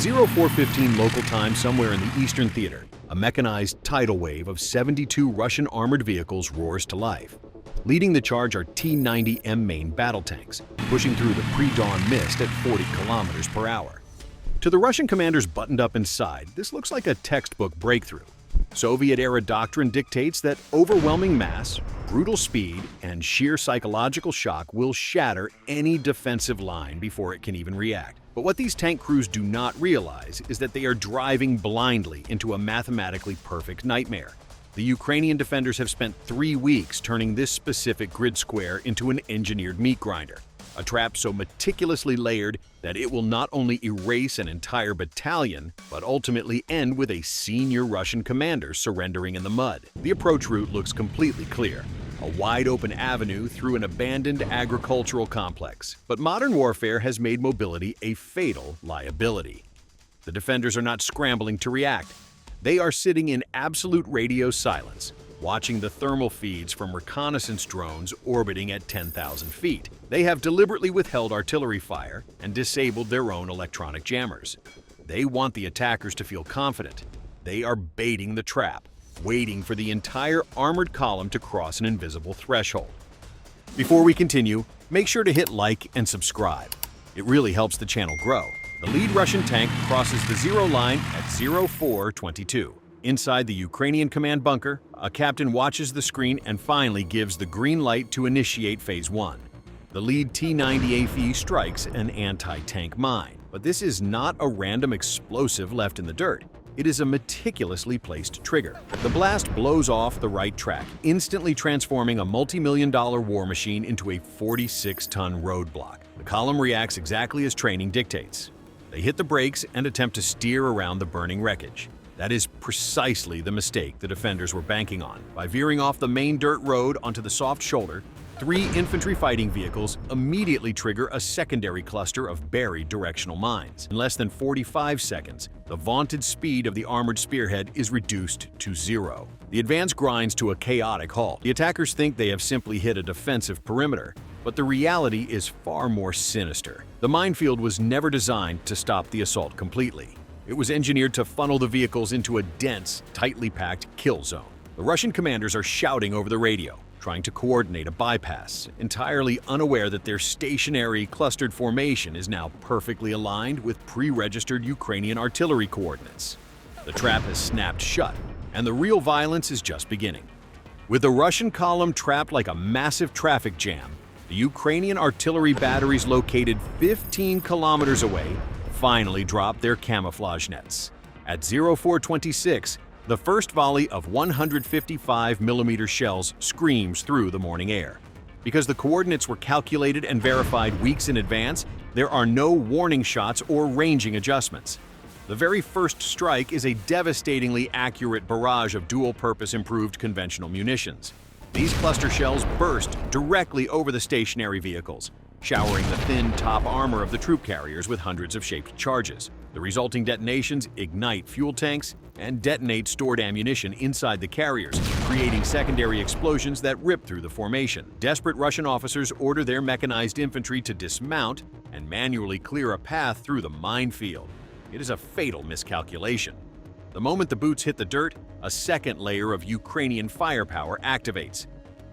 0415 local time somewhere in the Eastern Theater, a mechanized tidal wave of 72 Russian armored vehicles roars to life. Leading the charge are T-90M main battle tanks, pushing through the pre-dawn mist at 40 kilometers per hour. To the Russian commanders buttoned up inside, this looks like a textbook breakthrough. Soviet-era doctrine dictates that overwhelming mass, brutal speed, and sheer psychological shock will shatter any defensive line before it can even react. But what these tank crews do not realize is that they are driving blindly into a mathematically perfect nightmare. The Ukrainian defenders have spent 3 weeks turning this specific grid square into an engineered meat grinder, a trap so meticulously layered that it will not only erase an entire battalion, but ultimately end with a senior Russian commander surrendering in the mud. The approach route looks completely clear, a wide-open avenue through an abandoned agricultural complex. But modern warfare has made mobility a fatal liability. The defenders are not scrambling to react. They are sitting in absolute radio silence, watching the thermal feeds from reconnaissance drones orbiting at 10,000 feet. They have deliberately withheld artillery fire and disabled their own electronic jammers. They want the attackers to feel confident. They are baiting the trap, waiting for the entire armored column to cross an invisible threshold. Before we continue, make sure to hit like and subscribe. It really helps the channel grow. The lead Russian tank crosses the zero line at 0422. Inside the Ukrainian command bunker, a captain watches the screen and finally gives the green light to initiate Phase 1. The lead T-90AE strikes an anti-tank mine. But this is not a random explosive left in the dirt. It is a meticulously placed trigger. The blast blows off the right track, instantly transforming a multi-million-dollar war machine into a 46-ton roadblock. The column reacts exactly as training dictates. They hit the brakes and attempt to steer around the burning wreckage. That is precisely the mistake the defenders were banking on. By veering off the main dirt road onto the soft shoulder, 3 infantry fighting vehicles immediately trigger a secondary cluster of buried directional mines. In less than 45 seconds, the vaunted speed of the armored spearhead is reduced to 0. The advance grinds to a chaotic halt. The attackers think they have simply hit a defensive perimeter, but the reality is far more sinister. The minefield was never designed to stop the assault completely. It was engineered to funnel the vehicles into a dense, tightly packed kill zone. The Russian commanders are shouting over the radio, trying to coordinate a bypass, entirely unaware that their stationary, clustered formation is now perfectly aligned with pre-registered Ukrainian artillery coordinates. The trap has snapped shut, and the real violence is just beginning. With the Russian column trapped like a massive traffic jam, the Ukrainian artillery batteries located 15 kilometers away finally dropped their camouflage nets. At 0426, the first volley of 155mm shells screams through the morning air. Because the coordinates were calculated and verified weeks in advance, there are no warning shots or ranging adjustments. The very first strike is a devastatingly accurate barrage of dual-purpose improved conventional munitions. These cluster shells burst directly over the stationary vehicles, showering the thin top armor of the troop carriers with hundreds of shaped charges. The resulting detonations ignite fuel tanks and detonate stored ammunition inside the carriers, creating secondary explosions that rip through the formation. Desperate Russian officers order their mechanized infantry to dismount and manually clear a path through the minefield. It is a fatal miscalculation. The moment the boots hit the dirt, a second layer of Ukrainian firepower activates.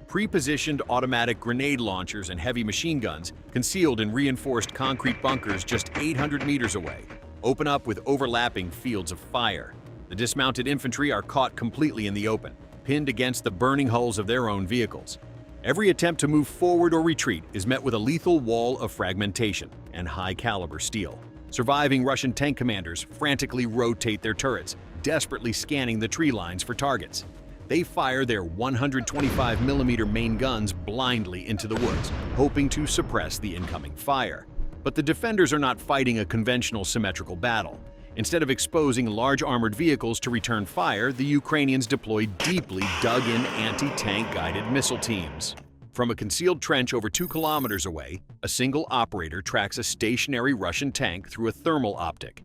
Pre-positioned automatic grenade launchers and heavy machine guns, concealed in reinforced concrete bunkers just 800 meters away, open up with overlapping fields of fire. The dismounted infantry are caught completely in the open, pinned against the burning hulls of their own vehicles. Every attempt to move forward or retreat is met with a lethal wall of fragmentation and high-caliber steel. Surviving Russian tank commanders frantically rotate their turrets, desperately scanning the tree lines for targets. They fire their 125mm main guns blindly into the woods, hoping to suppress the incoming fire. But the defenders are not fighting a conventional symmetrical battle. Instead of exposing large armored vehicles to return fire, the Ukrainians deploy deeply dug-in anti-tank guided missile teams. From a concealed trench over 2 kilometers away, a single operator tracks a stationary Russian tank through a thermal optic.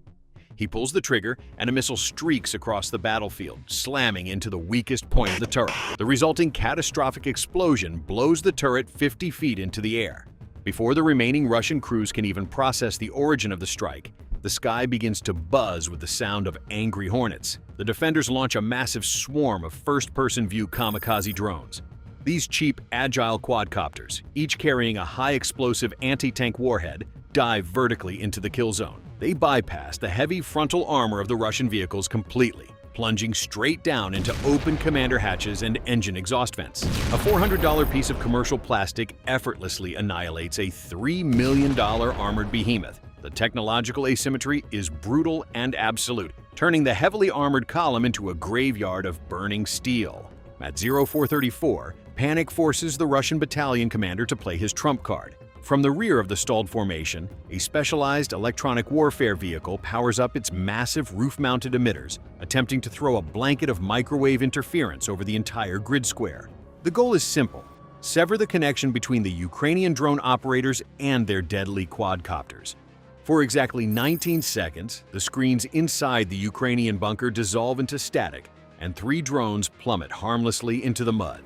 He pulls the trigger, and a missile streaks across the battlefield, slamming into the weakest point of the turret. The resulting catastrophic explosion blows the turret 50 feet into the air. Before the remaining Russian crews can even process the origin of the strike, The sky begins to buzz with the sound of angry hornets. The defenders launch a massive swarm of first-person view kamikaze drones. These cheap, agile quadcopters, each carrying a high-explosive anti-tank warhead, dive vertically into the kill zone. They bypass the heavy frontal armor of the Russian vehicles completely, plunging straight down into open commander hatches and engine exhaust vents. A $400 piece of commercial plastic effortlessly annihilates a $3 million armored behemoth. The technological asymmetry is brutal and absolute, turning the heavily armored column into a graveyard of burning steel. At 0434, panic forces the Russian battalion commander to play his trump card. From the rear of the stalled formation, a specialized electronic warfare vehicle powers up its massive roof-mounted emitters, attempting to throw a blanket of microwave interference over the entire grid square. The goal is simple: sever the connection between the Ukrainian drone operators and their deadly quadcopters. For exactly 19 seconds, the screens inside the Ukrainian bunker dissolve into static, and 3 drones plummet harmlessly into the mud.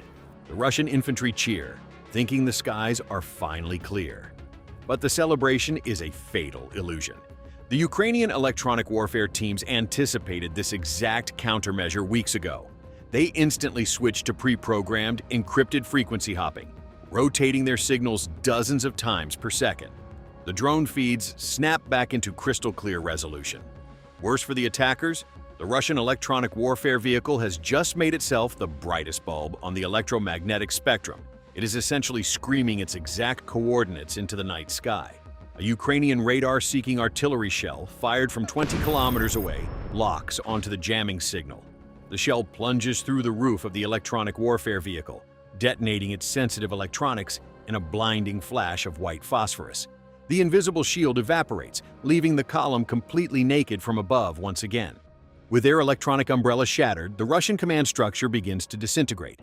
The Russian infantry cheer, thinking the skies are finally clear. But the celebration is a fatal illusion. The Ukrainian electronic warfare teams anticipated this exact countermeasure weeks ago. They instantly switched to pre-programmed, encrypted frequency hopping, rotating their signals dozens of times per second. The drone feeds snap back into crystal-clear resolution. Worse for the attackers, the Russian electronic warfare vehicle has just made itself the brightest bulb on the electromagnetic spectrum. It is essentially screaming its exact coordinates into the night sky. A Ukrainian radar-seeking artillery shell fired from 20 kilometers away locks onto the jamming signal. The shell plunges through the roof of the electronic warfare vehicle, detonating its sensitive electronics in a blinding flash of white phosphorus. The invisible shield evaporates, leaving the column completely naked from above once again. With their electronic umbrella shattered, the Russian command structure begins to disintegrate.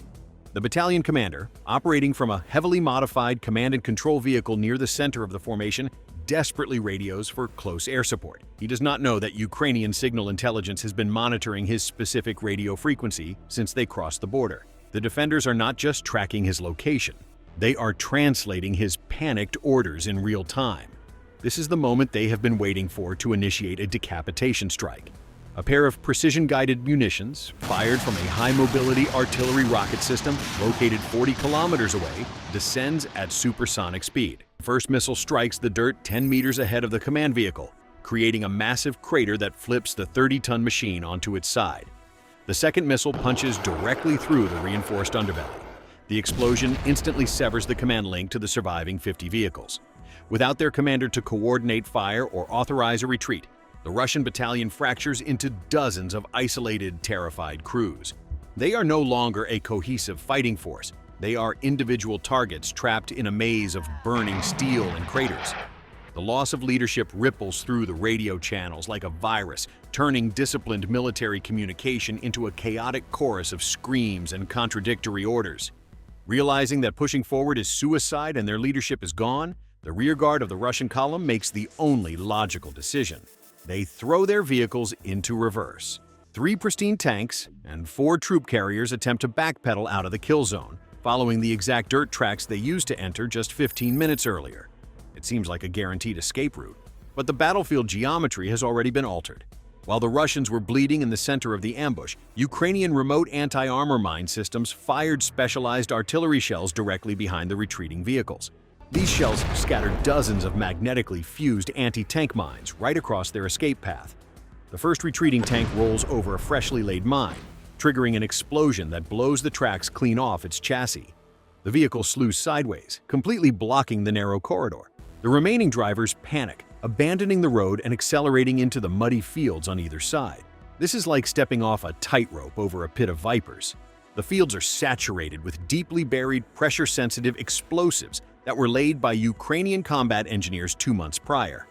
The battalion commander, operating from a heavily modified command and control vehicle near the center of the formation, desperately radios for close air support. He does not know that Ukrainian signal intelligence has been monitoring his specific radio frequency since they crossed the border. The defenders are not just tracking his location, they are translating his panicked orders in real time. This is the moment they have been waiting for to initiate a decapitation strike. A pair of precision-guided munitions, fired from a high-mobility artillery rocket system located 40 kilometers away, descends at supersonic speed. The first missile strikes the dirt 10 meters ahead of the command vehicle, creating a massive crater that flips the 30-ton machine onto its side. The second missile punches directly through the reinforced underbelly. The explosion instantly severs the command link to the surviving 50 vehicles. Without their commander to coordinate fire or authorize a retreat, the Russian battalion fractures into dozens of isolated, terrified crews. They are no longer a cohesive fighting force. They are individual targets trapped in a maze of burning steel and craters. The loss of leadership ripples through the radio channels like a virus, turning disciplined military communication into a chaotic chorus of screams and contradictory orders. Realizing that pushing forward is suicide and their leadership is gone, the rearguard of the Russian column makes the only logical decision. They throw their vehicles into reverse. 3 pristine tanks and 4 troop carriers attempt to backpedal out of the kill zone, following the exact dirt tracks they used to enter just 15 minutes earlier. It seems like a guaranteed escape route, but the battlefield geometry has already been altered. While the Russians were bleeding in the center of the ambush, Ukrainian remote anti-armor mine systems fired specialized artillery shells directly behind the retreating vehicles. These shells scattered dozens of magnetically fused anti-tank mines right across their escape path. The first retreating tank rolls over a freshly laid mine, triggering an explosion that blows the tracks clean off its chassis. The vehicle slews sideways, completely blocking the narrow corridor. The remaining drivers panic, abandoning the road and accelerating into the muddy fields on either side. This is like stepping off a tightrope over a pit of vipers. The fields are saturated with deeply buried, pressure-sensitive explosives that were laid by Ukrainian combat engineers 2 months prior.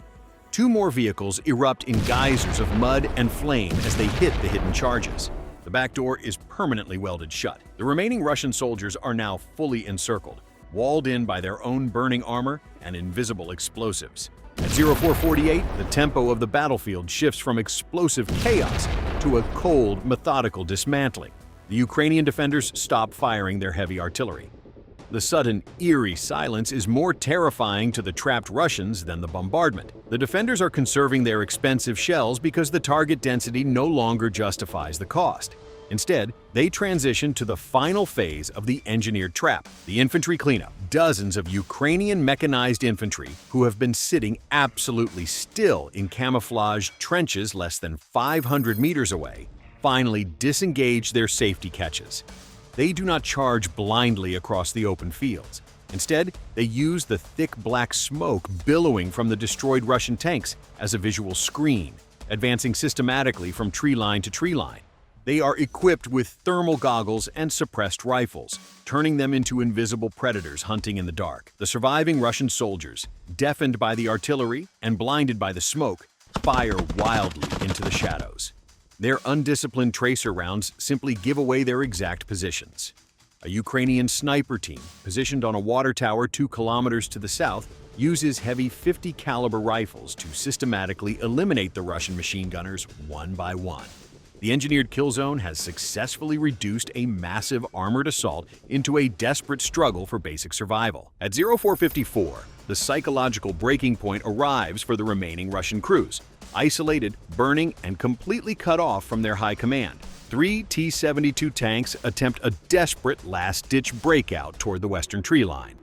2 more vehicles erupt in geysers of mud and flame as they hit the hidden charges. The back door is permanently welded shut. The remaining Russian soldiers are now fully encircled, walled in by their own burning armor and invisible explosives. At 0448, the tempo of the battlefield shifts from explosive chaos to a cold, methodical dismantling. The Ukrainian defenders stop firing their heavy artillery. The sudden, eerie silence is more terrifying to the trapped Russians than the bombardment. The defenders are conserving their expensive shells because the target density no longer justifies the cost. Instead, they transition to the final phase of the engineered trap, the infantry cleanup. Dozens of Ukrainian mechanized infantry, who have been sitting absolutely still in camouflaged trenches less than 500 meters away, finally disengage their safety catches. They do not charge blindly across the open fields. Instead, they use the thick black smoke billowing from the destroyed Russian tanks as a visual screen, advancing systematically from tree line to tree line. They are equipped with thermal goggles and suppressed rifles, turning them into invisible predators hunting in the dark. The surviving Russian soldiers, deafened by the artillery and blinded by the smoke, fire wildly into the shadows. Their undisciplined tracer rounds simply give away their exact positions. A Ukrainian sniper team, positioned on a water tower 2 kilometers to the south, uses heavy .50 caliber rifles to systematically eliminate the Russian machine gunners one by one. The engineered kill zone has successfully reduced a massive armored assault into a desperate struggle for basic survival. At 0454, the psychological breaking point arrives for the remaining Russian crews, isolated, burning, and completely cut off from their high command. 3 T-72 tanks attempt a desperate last-ditch breakout toward the western tree line.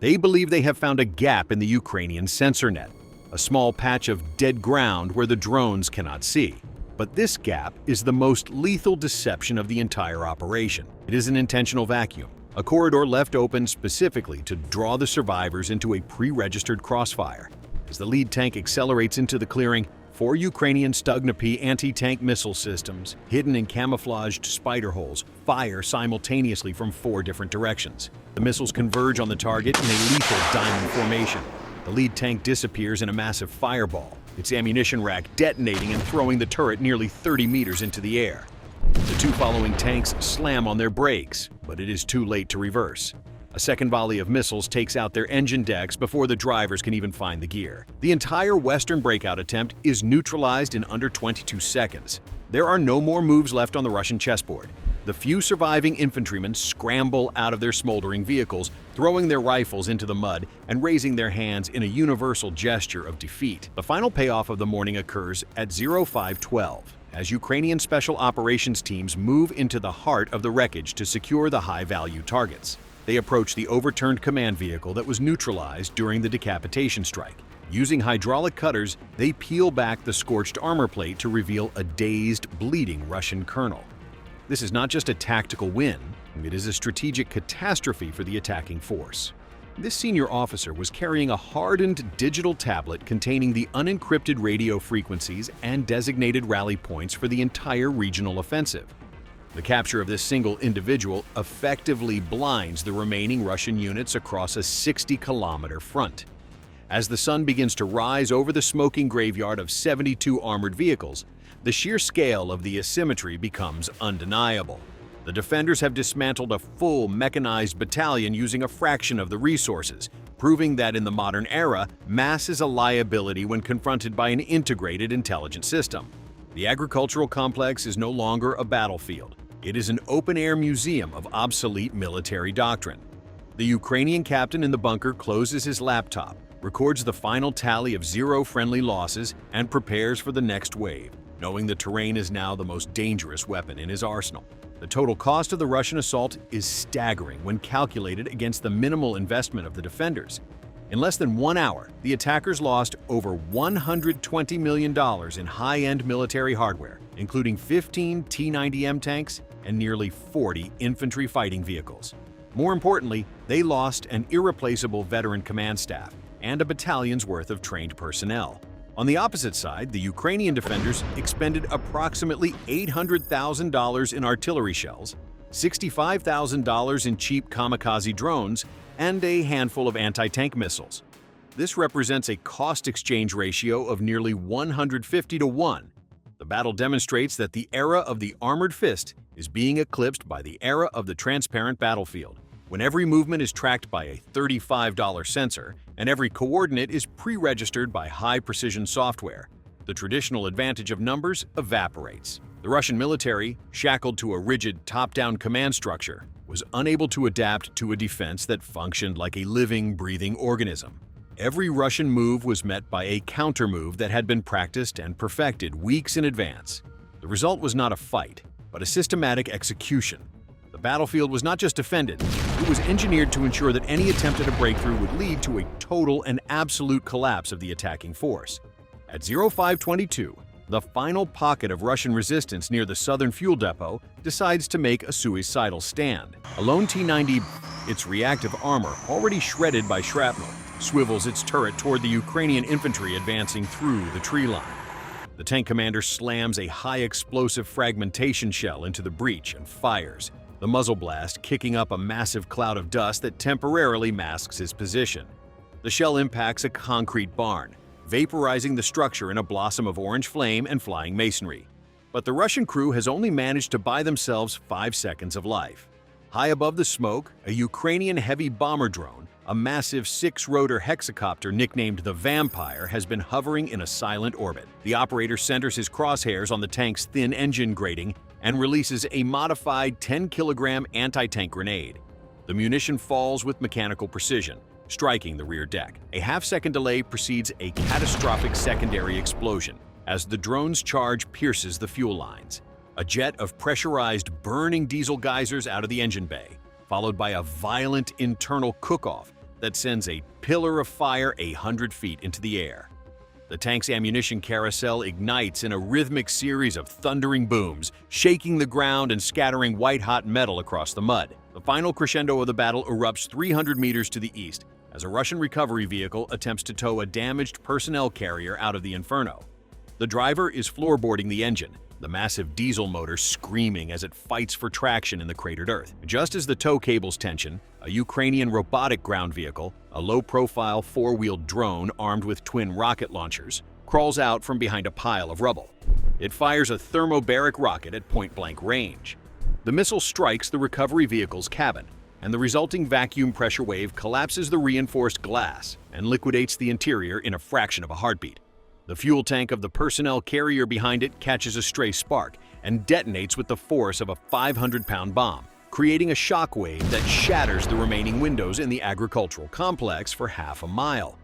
They believe they have found a gap in the Ukrainian sensor net, a small patch of dead ground where the drones cannot see. But this gap is the most lethal deception of the entire operation. It is an intentional vacuum, a corridor left open specifically to draw the survivors into a pre-registered crossfire. As the lead tank accelerates into the clearing, 4 Ukrainian Stugna-P anti-tank missile systems, hidden in camouflaged spider holes, fire simultaneously from 4 different directions. The missiles converge on the target in a lethal diamond formation. The lead tank disappears in a massive fireball, its ammunition rack detonating and throwing the turret nearly 30 meters into the air. The 2 following tanks slam on their brakes, but it is too late to reverse. A second volley of missiles takes out their engine decks before the drivers can even find the gear. The entire Western breakout attempt is neutralized in under 22 seconds. There are no more moves left on the Russian chessboard. The few surviving infantrymen scramble out of their smoldering vehicles, throwing their rifles into the mud and raising their hands in a universal gesture of defeat. The final payoff of the morning occurs at 0512, as Ukrainian special operations teams move into the heart of the wreckage to secure the high-value targets. They approach the overturned command vehicle that was neutralized during the decapitation strike. Using hydraulic cutters, they peel back the scorched armor plate to reveal a dazed, bleeding Russian colonel. This is not just a tactical win, it is a strategic catastrophe for the attacking force. This senior officer was carrying a hardened digital tablet containing the unencrypted radio frequencies and designated rally points for the entire regional offensive. The capture of this single individual effectively blinds the remaining Russian units across a 60-kilometer front. As the sun begins to rise over the smoking graveyard of 72 armored vehicles, the sheer scale of the asymmetry becomes undeniable. The defenders have dismantled a full mechanized battalion using a fraction of the resources, proving that in the modern era, mass is a liability when confronted by an integrated intelligence system. The agricultural complex is no longer a battlefield. It is an open-air museum of obsolete military doctrine. The Ukrainian captain in the bunker closes his laptop, records the final tally of 0 friendly losses, and prepares for the next wave, knowing the terrain is now the most dangerous weapon in his arsenal. The total cost of the Russian assault is staggering when calculated against the minimal investment of the defenders. In less than 1 hour, the attackers lost over $120 million in high-end military hardware, including 15 T-90M tanks and nearly 40 infantry fighting vehicles. More importantly, they lost an irreplaceable veteran command staff and a battalion's worth of trained personnel. On the opposite side, the Ukrainian defenders expended approximately $800,000 in artillery shells, $65,000 in cheap kamikaze drones, and a handful of anti-tank missiles. This represents a cost-exchange ratio of nearly 150 to 1. The battle demonstrates that the era of the armored fist is being eclipsed by the era of the transparent battlefield, when every movement is tracked by a $35 sensor and every coordinate is pre-registered by high-precision software. The traditional advantage of numbers evaporates. The Russian military, shackled to a rigid top-down command structure, was unable to adapt to a defense that functioned like a living, breathing organism. Every Russian move was met by a countermove that had been practiced and perfected weeks in advance. The result was not a fight, but a systematic execution. The battlefield was not just defended, it was engineered to ensure that any attempt at a breakthrough would lead to a total and absolute collapse of the attacking force. At 0522, the final pocket of Russian resistance near the southern fuel depot decides to make a suicidal stand. A lone T-90, its reactive armor already shredded by shrapnel, swivels its turret toward the Ukrainian infantry advancing through the tree line. The tank commander slams a high-explosive fragmentation shell into the breach and fires, the muzzle blast kicking up a massive cloud of dust that temporarily masks his position. The shell impacts a concrete barn, vaporizing the structure in a blossom of orange flame and flying masonry. But the Russian crew has only managed to buy themselves 5 seconds of life. High above the smoke, a Ukrainian heavy bomber drone, a massive 6-rotor hexacopter nicknamed the Vampire, has been hovering in a silent orbit. The operator centers his crosshairs on the tank's thin engine grating and releases a modified 10-kilogram anti-tank grenade. The munition falls with mechanical precision, striking the rear deck. A half-second delay precedes a catastrophic secondary explosion as the drone's charge pierces the fuel lines. A jet of pressurized, burning diesel geysers out of the engine bay, followed by a violent internal cook-off that sends a pillar of fire 100 feet into the air. The tank's ammunition carousel ignites in a rhythmic series of thundering booms, shaking the ground and scattering white-hot metal across the mud. The final crescendo of the battle erupts 300 meters to the east, as a Russian recovery vehicle attempts to tow a damaged personnel carrier out of the inferno. The driver is floorboarding the engine, the massive diesel motor screaming as it fights for traction in the cratered earth. Just as the tow cables tension, a Ukrainian robotic ground vehicle, a low-profile 4-wheeled drone armed with twin rocket launchers, crawls out from behind a pile of rubble. It fires a thermobaric rocket at point-blank range. The missile strikes the recovery vehicle's cabin, and the resulting vacuum pressure wave collapses the reinforced glass and liquidates the interior in a fraction of a heartbeat. The fuel tank of the personnel carrier behind it catches a stray spark and detonates with the force of a 500-pound bomb, creating a shockwave that shatters the remaining windows in the agricultural complex for half a mile.